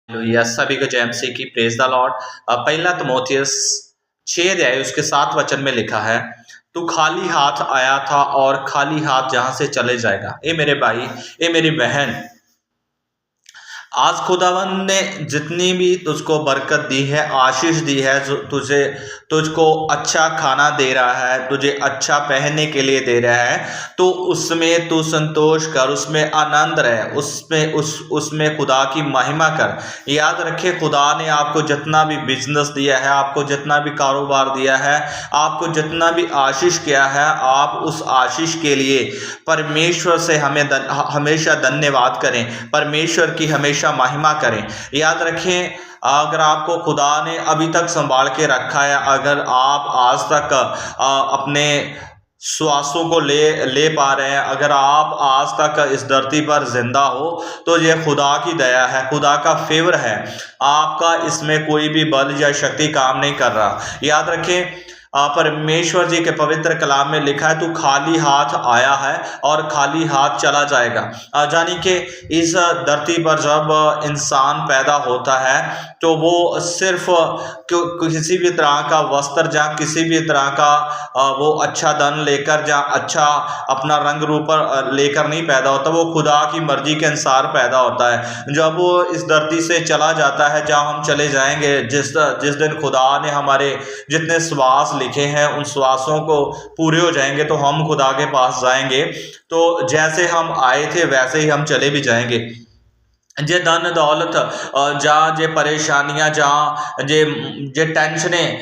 Hallelujah. सभी को जय मसीह की। Praise the Lord. पहला तिमोथियस 6 अध्याय उसके 7 वचन में लिखा है, तू खाली हाथ आया था और खाली हाथ जहां से चले जाएगा। ए मेरे भाई, ए मेरी बहन, आज खुदावन ने जितनी भी तुझको बरकत दी है, आशीष दी है, जो तुझको अच्छा खाना दे रहा है, तुझे अच्छा पहनने के लिए दे रहा है, तो उसमें तू संतोष कर, उसमें आनंद रहे, उसमें खुदा की महिमा कर। याद रखे, खुदा ने आपको जितना भी बिजनेस दिया है, आपको जितना भी कारोबार दिया है, आपको जितना भी आशीष किया है, आप उस आशीष के लिए परमेश्वर से हमेशा धन्यवाद करें, परमेश्वर की हमेशा महिमा करें। याद रखें, अगर आपको खुदा ने अभी तक संभाल के रखा है, अगर आप आज तक अपने श्वासों को ले पा रहे हैं, अगर आप आज तक इस धरती पर जिंदा हो, तो ये खुदा की दया है, खुदा का फेवर है। आपका इसमें कोई भी बल या शक्ति काम नहीं कर रहा। याद रखें, परमेश्वर जी के पवित्र कलाम में लिखा है, तू खाली हाथ आया है और खाली हाथ चला जाएगा। यानी कि इस धरती पर जब इंसान पैदा होता है, तो वो सिर्फ किसी भी तरह का वस्त्र या किसी भी तरह का वो अच्छा धन लेकर या अच्छा अपना रंग रूप लेकर नहीं पैदा होता। वो खुदा की मर्जी के अनुसार पैदा होता है। जब वो इस धरती से चला जाता है, जहाँ हम चले जाएंगे, जिस दिन खुदा ने हमारे जितने श्वास लिखे हैं, उन श्वासों को पूरे हो जाएंगे, तो हम खुदा के पास जाएंगे। तो जैसे हम आए थे वैसे ही हम चले भी जाएंगे। जे धन दौलत जहाँ जे परेशानियां, जहाँ जे टेंशनें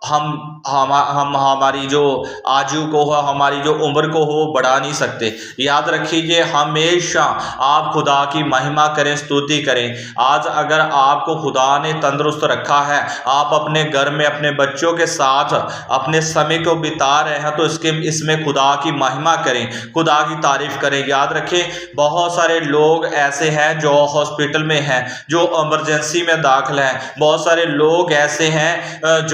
हम हमारी जो आयु को हो, हमारी जो उम्र को हो, बढ़ा नहीं सकते। याद रखिए, हमेशा आप खुदा की महिमा करें, स्तुति करें। आज अगर आपको खुदा ने तंदुरुस्त रखा है, आप अपने घर में अपने बच्चों के साथ अपने समय को बिता रहे हैं, तो इसमें खुदा की महिमा करें, खुदा की तारीफ करें। याद रखें, बहुत सारे लोग ऐसे हैं जो हॉस्पिटल में हैं, जो इमरजेंसी में दाखिल हैं। बहुत सारे लोग ऐसे हैं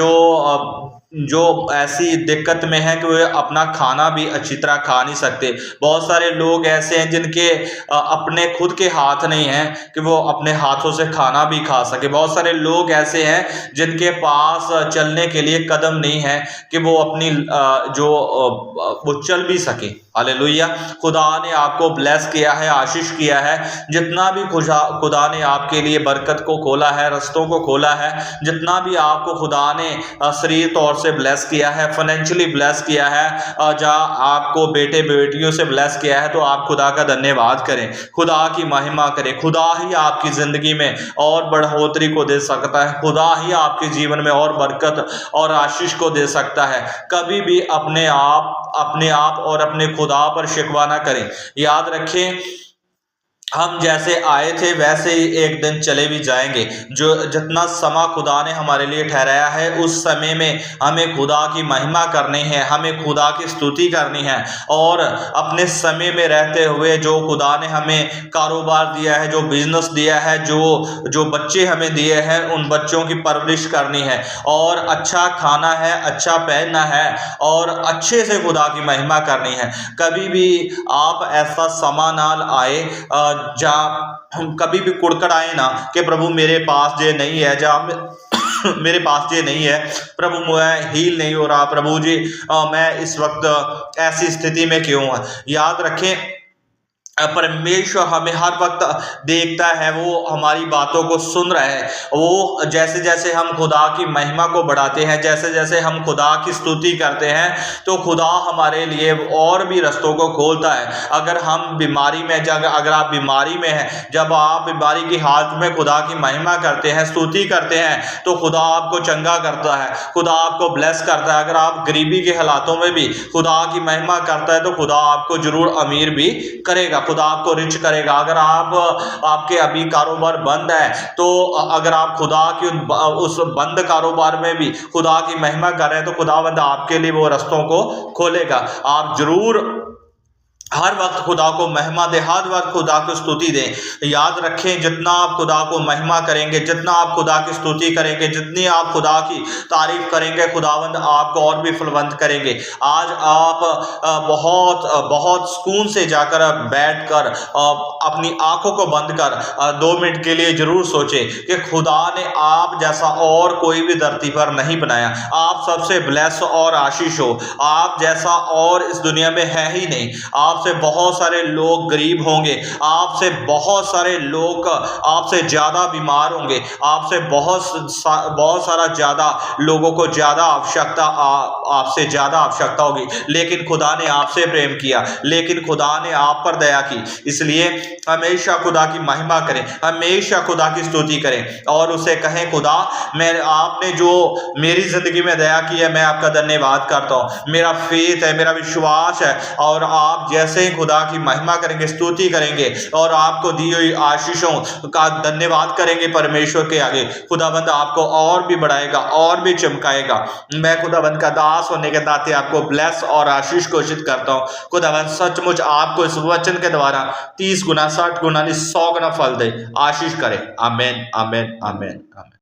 जो ऐसी दिक्कत में है कि वे अपना खाना भी अच्छी तरह खा नहीं सकते। बहुत सारे लोग ऐसे हैं जिनके अपने खुद के हाथ नहीं हैं कि वो अपने हाथों से खाना भी खा सके। बहुत सारे लोग ऐसे हैं जिनके पास चलने के लिए कदम नहीं है कि वो अपनी वो चल भी सके। हालेलुया। खुदा ने आपको ब्लेस किया है, आशीष किया है। जितना भी खुदा ने आपके लिए बरकत को खोला है, रस्तों को खोला है, जितना भी आपको खुदा ने शरीर तौर से ब्लेस किया है, फाइनेंशियली ब्लेस किया है, जहाँ आपको बेटे बेटियों से ब्लेस किया है, तो आप खुदा का धन्यवाद करें, खुदा की महिमा करें। खुदा ही आपकी जिंदगी में और बढ़ोतरी को दे सकता है। खुदा ही आपके जीवन में और बरकत और आशीष को दे सकता है। कभी भी अपने आप और अपने खुदा पर शिकवा ना करें। याद रखें, हम जैसे आए थे वैसे ही एक दिन चले भी जाएंगे। जो जितना समय खुदा ने हमारे लिए ठहराया है, उस समय में हमें खुदा की महिमा करनी है, हमें खुदा की स्तुति करनी है। और अपने समय में रहते हुए जो खुदा ने हमें कारोबार दिया है, जो बिजनेस दिया है, जो बच्चे हमें दिए हैं, उन बच्चों की परवरिश करनी है, और अच्छा खाना है, अच्छा पहनना है, और अच्छे से खुदा की महिमा करनी है। कभी भी आप ऐसा समा ना आए जहाँ कभी भी कुड़कड़ आए ना कि प्रभु मेरे पास ये नहीं है, जहाँ मेरे पास ये नहीं है, प्रभु मैं हील नहीं हो रहा, प्रभु जी मैं इस वक्त ऐसी स्थिति में क्यों है। याद रखें, परमेश्वर हमें हर वक्त देखता है, वो हमारी बातों को सुन रहा है। वो जैसे जैसे हम खुदा की महिमा को बढ़ाते हैं, जैसे जैसे हम खुदा की स्तुति करते हैं, तो खुदा हमारे लिए और भी रस्तों को खोलता है। अगर हम बीमारी में अगर आप बीमारी में हैं, जब आप बीमारी की हालत में खुदा की महिमा करते हैं, स्तुति करते हैं, तो खुदा आपको चंगा करता है, खुदा आपको ब्लेस करता है। अगर आप गरीबी के हालातों में भी खुदा की महिमा करता है, तो खुदा आपको जरूर अमीर भी करेगा, खुदा आपको रिच करेगा। अगर आपके अभी कारोबार बंद है, तो अगर आप खुदा की उस बंद कारोबार में भी खुदा की महिमा कर रहे हैं, तो खुदावंद आपके लिए वो रस्तों को खोलेगा। आप जरूर हर वक्त खुदा को महिमा दें, हर वक्त खुदा को स्तुति दें। याद रखें, जितना आप खुदा को महिमा करेंगे, जितना आप खुदा की स्तुति करेंगे, जितनी आप खुदा की तारीफ करेंगे, खुदावंद आपको और भी फलवंत करेंगे। आज आप बहुत बहुत सुकून से जाकर बैठकर अपनी आंखों को बंद कर 2 मिनट के लिए जरूर सोचें कि खुदा ने आप जैसा और कोई भी धरती पर नहीं बनाया। आप सबसे ब्लेस और आशीष हो, आप जैसा और इस दुनिया में है ही नहीं। आपसे बहुत सारे लोग गरीब होंगे, आपसे बहुत सारे लोग आपसे ज़्यादा बीमार होंगे, आपसे बहुत सारा ज़्यादा लोगों को ज़्यादा आवश्यकता आपसे ज़्यादा आवश्यकता होगी, लेकिन खुदा ने आपसे प्रेम किया, लेकिन खुदा ने आप पर दया की। इसलिए हमेशा खुदा की महिमा करें, हमेशा खुदा की स्तुति करें और उसे कहें, खुदा मैं आपने जो मेरी ज़िंदगी में दया की है, मैं आपका धन्यवाद करता हूँ। मेरा फेथ है, मेरा विश्वास है, और आप जैसे ही खुदा की महिमा करेंगे, स्तुति करेंगे और आपको दी हुई आशीषों का धन्यवाद करेंगे परमेश्वर के आगे, खुदाबंद आपको और भी बढ़ाएगा और भी चमकाएगा। मैं खुदाबंद का दास होने के नाते आपको ब्लेस और आशीष घोषित करता हूँ। खुदाबंद सचमुच आपको इस वचन के द्वारा 30 गुना, 60 गुना, 100 गुना फल दे, आशीष करे। आमीन, आमीन, आमीन, आमीन।